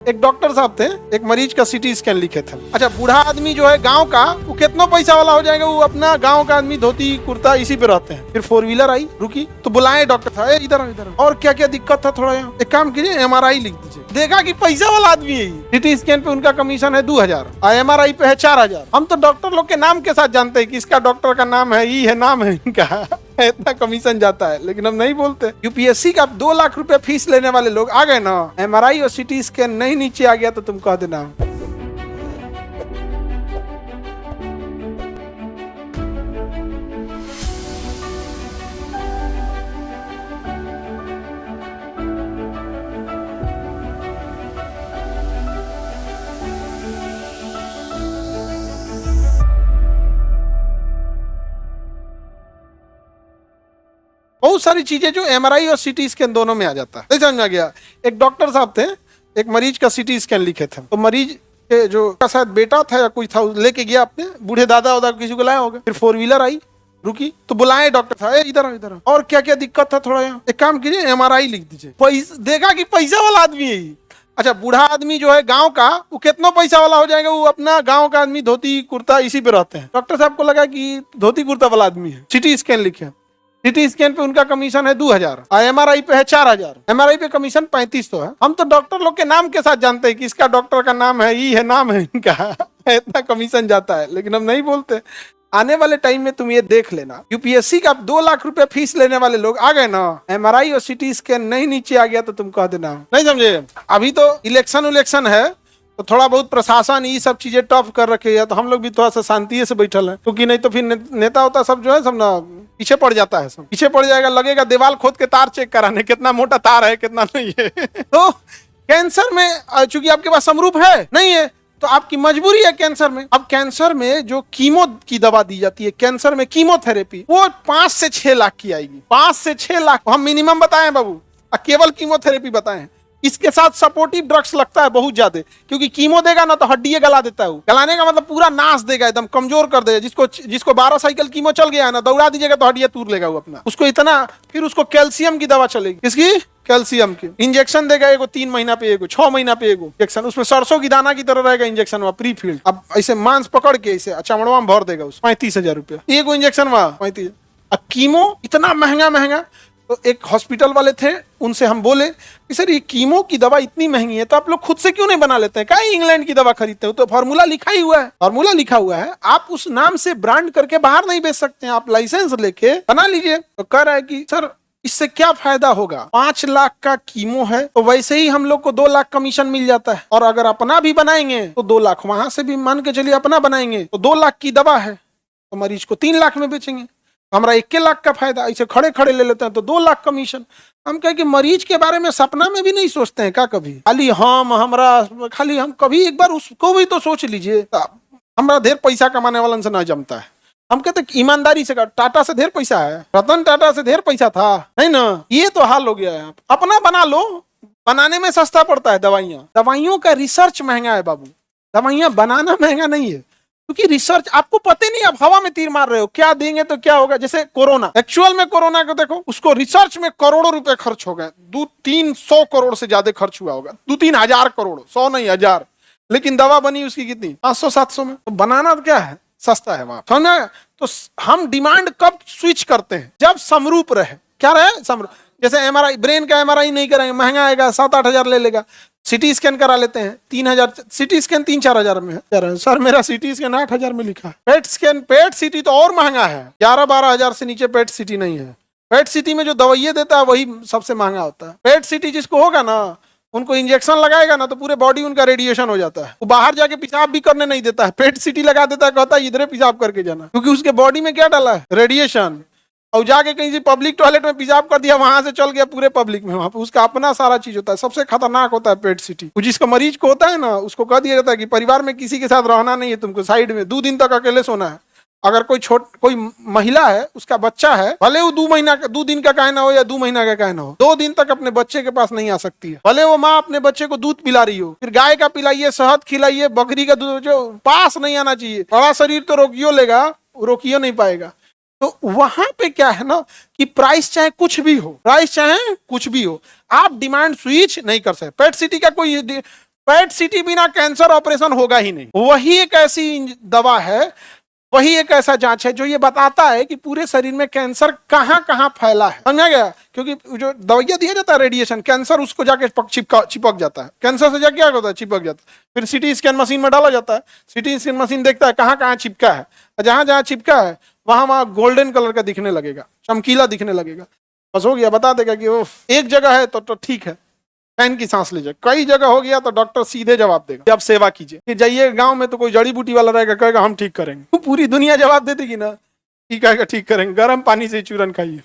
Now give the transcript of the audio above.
एक डॉक्टर साहब थे, एक मरीज का सीटी स्कैन लिखे थे। अच्छा, बूढ़ा आदमी जो है गांव का, वो कितना पैसा वाला हो जाएगा, वो अपना गांव का आदमी धोती कुर्ता इसी पे रहते हैं। फिर 4 व्हीलर आई, रुकी तो बुलाए डॉक्टर साहब, इधर इधर और क्या क्या दिक्कत था, थोड़ा यहाँ एक काम कीजिए, MRI लिख दीजिए। देखा कि पैसा वाला आदमी है। सीटी स्कैन पे उनका कमीशन है 2000 और MRI पे है 4000। हम तो डॉक्टर लोग के नाम के साथ जानते हैं कि इसका डॉक्टर का नाम है, ये है नाम है इनका, इतना कमीशन जाता है, लेकिन हम नहीं बोलते। यूपीएससी का 2 लाख रुपए फीस लेने वाले लोग आ गए ना, MRI और सीटी स्कैन नहीं नीचे आ गया तो तुम कह देना। बहुत सारी चीजें जो MRI और सीटी स्कैन दोनों में आ जाता है। नहीं समझ में आ गया। एक डॉक्टर साहब थे, एक मरीज का सीटी स्कैन लिखे थे। तो मरीज के जो शायद बेटा था या कुछ था, लेके गया अपने बूढ़े दादा वादा किसी को लाया होगा। फिर 4 व्हीलर आई, रुकी तो बुलाए डॉक्टर साहब, इधर इधर और क्या क्या दिक्कत था, थोड़ा यहाँ एक काम कीजिए, MRI लिख दीजिए। देखा कि पैसा वाला आदमी है ये। अच्छा, बूढ़ा आदमी जो है गांव का, वो कितना पैसा वाला हो जाएगा, वो अपना गांव का आदमी धोती कुर्ता इसी पे रहते हैं। डॉक्टर साहब को लगा कि धोती कुर्ता वाला आदमी है, सीटी स्कैन लिखे। सीटी स्कैन पे उनका कमीशन है 2000 और MRI पे है 4000। MRI पे कमीशन 3500 है। हम तो डॉक्टर लोग के नाम के साथ जानते हैं कि इसका डॉक्टर का नाम है, ये है नाम है इनका, इतना कमीशन जाता है, लेकिन हम नहीं बोलते। आने वाले टाइम में तुम ये देख लेना, यूपीएससी का 2 लाख रुपए फीस लेने वाले लोग आ गए ना, MRI और सीटी स्कैन नहीं नीचे आ गया तो तुम कह देना। नहीं समझे। अभी तो इलेक्शन है तो थोड़ा बहुत प्रशासन ये सब चीजें टफ कर रखे है, तो हम लोग भी थोड़ा सा शांति से बैठल है, क्योंकि नहीं तो फिर नेता होता सब जो है सब ना पीछे पड़ जाता है, सब पीछे पड़ जाएगा। लगेगा दीवार खोद के तार चेक कराने, कितना मोटा तार है कितना नहीं है। तो कैंसर में चूंकि आपके पास समरूप है नहीं है, तो आपकी मजबूरी है कैंसर में। अब कैंसर में जो कीमो की दवा दी जाती है, कैंसर में कीमोथेरेपी, वो 5 से 6 लाख की आएगी। 5 से 6 लाख हम मिनिमम बताएं बाबू, केवल कीमोथेरेपी बताएं। इसके साथ सपोर्टिव ड्रग्स लगता है बहुत ज्यादा, क्योंकि कीमो देगा ना तो हड्डी गला देता है। गलाने का मतलब पूरा नाश देगा, एकदम कमजोर कर देगा। जिसको 12 साइकिल कीमो चल गया है ना, दौड़ा दीजिएगा तो हड्डियां तूर लेगा वो अपना। उसको इतना, फिर उसको कैल्शियम की दवा चलेगी। किसकी? कैल्शियम की। इंजेक्शन देगा, एगो 3 महीना पे एगो, 6 महीना पे एगो इंजेक्शन। उसमें सरसों की दाना की तरह रहेगा इंजेक्शन वहाँ प्री फील्ड। अब ऐसे मांस पकड़ के ऐसे चमड़वा में भर देगा उस 35,000 रुपया एगो इंजेक्शन वहाँ 35। अब कीमो इतना महंगा। तो एक हॉस्पिटल वाले थे, उनसे हम बोले कि सर ये कीमो की दवा इतनी महंगी है, तो आप लोग खुद से क्यों नहीं बना लेते हैं, क्या इंग्लैंड की दवा खरीदते हो? तो फॉर्मूला लिखा ही हुआ है, फॉर्मूला लिखा हुआ है, आप उस नाम से ब्रांड करके बाहर नहीं बेच सकते हैं, आप लाइसेंस लेके बना लीजिए। तो कह रहा है कि सर इससे क्या फायदा होगा, 5 लाख का कीमो है तो वैसे ही हम लोग को 2 लाख कमीशन मिल जाता है, और अगर अपना भी बनाएंगे तो 2 लाख, वहां से भी मान के चलिए अपना बनाएंगे तो 2 लाख की दवा है, तो मरीज को 3 लाख में बेचेंगे, हमारा 1 लाख का फायदा। ऐसे खड़े खड़े ले लेते हैं तो 2 लाख कमीशन। हम कहे कि मरीज के बारे में सपना में भी नहीं सोचते हैं क्या कभी? खाली हम कभी एक बार उसको भी तो सोच लीजिए। हमारा ढेर पैसा कमाने वालन से ना जमता है। हम कहते ईमानदारी से, टाटा से ढेर पैसा है, रतन टाटा से ढेर पैसा था, नहीं ना? ये तो हाल हो गया है। अपना बना लो, बनाने में सस्ता पड़ता है। दवाइयों का रिसर्च महंगा है बाबू, दवाइयां बनाना महंगा नहीं है, क्योंकि रिसर्च आपको पता नहीं, आप हवा में तीर मार रहे हो, क्या देंगे तो क्या होगा। जैसे कोरोना, एक्चुअल में कोरोना को देखो, उसको रिसर्च में करोड़ों रुपए खर्च हो गए, 200-300 करोड़ से ज्यादा खर्च हुआ होगा, 2-3 हजार करोड़, 100 नहीं 1000। लेकिन दवा बनी उसकी कितनी, 500-700 में। तो बनाना तो क्या है, सस्ता है वहां, समझ में? तो हम डिमांड कब स्विच करते हैं, जब समरूप रहे। क्या रहे? समरूप। जैसे MRI, ब्रेन का MRI नहीं कराएंगे, महंगा आएगा, 7-8 हजार ले लेगा। सीटी स्कैन करा लेते हैं 3000, सीटी स्कैन 3-4 हजार में है। सर मेरा सीटी स्कैन 8 हजार में लिखा है। पेट सीटी तो और महंगा है, 11-12 हजार से नीचे पेट सीटी नहीं है। पेट सीटी में जो दवाइयां देता है वही सबसे महंगा होता है। पेट सीटी जिसको होगा ना, उनको इंजेक्शन लगाएगा ना तो पूरे बॉडी उनका रेडिएशन हो जाता है, वो बाहर जाके पेशाब भी करने नहीं देता है, पेट सीटी लगा देता है, कहता है इधर पेशाब करके जाना, क्योंकि उसके बॉडी में क्या डाला है, रेडिएशन। और जाके कहीं से पब्लिक टॉयलेट में पेशाब कर दिया, वहां से चल गया पूरे पब्लिक में, वहां पे उसका अपना सारा चीज होता है। सबसे खतरनाक होता है पेट सीटी। जिसका मरीज को होता है ना, उसको कह दिया जाता है कि परिवार में किसी के साथ रहना नहीं है, तुमको साइड में 2 दिन तक अकेले सोना है। अगर कोई महिला है, उसका बच्चा है, भले वो 2 दिन का कहना हो या 2 महीना का कहना हो, 2 दिन तक अपने बच्चे के पास नहीं आ सकती है। भले वो माँ अपने बच्चे को दूध पिला रही हो, फिर गाय का पिलाइए, शहद खिलाइए, बकरी का दूध, जो पास नहीं आना चाहिए। बड़ा शरीर तो रोकियो लेगा, रोकियो नहीं पाएगा। तो वहां पे क्या है ना कि प्राइस चाहे कुछ भी हो, आप डिमांड स्विच नहीं कर सकते। पेट सिटी का कोई पेट सीटी बिना कैंसर ऑपरेशन होगा ही नहीं। वही एक ऐसी दवा है, वही एक ऐसा जांच है जो ये बताता है कि पूरे शरीर में कैंसर कहां कहां फैला है। समझा गया? क्योंकि जो दवाइयां दिया जाता है रेडिएशन, कैंसर उसको जाके चिपक जाता है, कैंसर से जाके क्या होता है, चिपक जाता है। फिर सीटी स्कैन मशीन में डाला जाता है, सीटी स्कैन मशीन देखता है कहां कहां चिपका है, जहां जहां चिपका है वहां वहां गोल्डन कलर का दिखने लगेगा, चमकीला दिखने लगेगा। बस हो गया, बता देगा कि वो एक जगह है तो ठीक है, फैन की सांस लीजिए। कई जगह हो गया तो डॉक्टर सीधे जवाब देगा कि आप सेवा कीजिए। कि जाइए गांव में तो कोई जड़ी बूटी वाला रहेगा, कहेगा हम ठीक करेंगे। तो पूरी दुनिया जवाब दे देगी ना, ठीक है ठीक करेंगे, गर्म पानी से चूरन खाइए।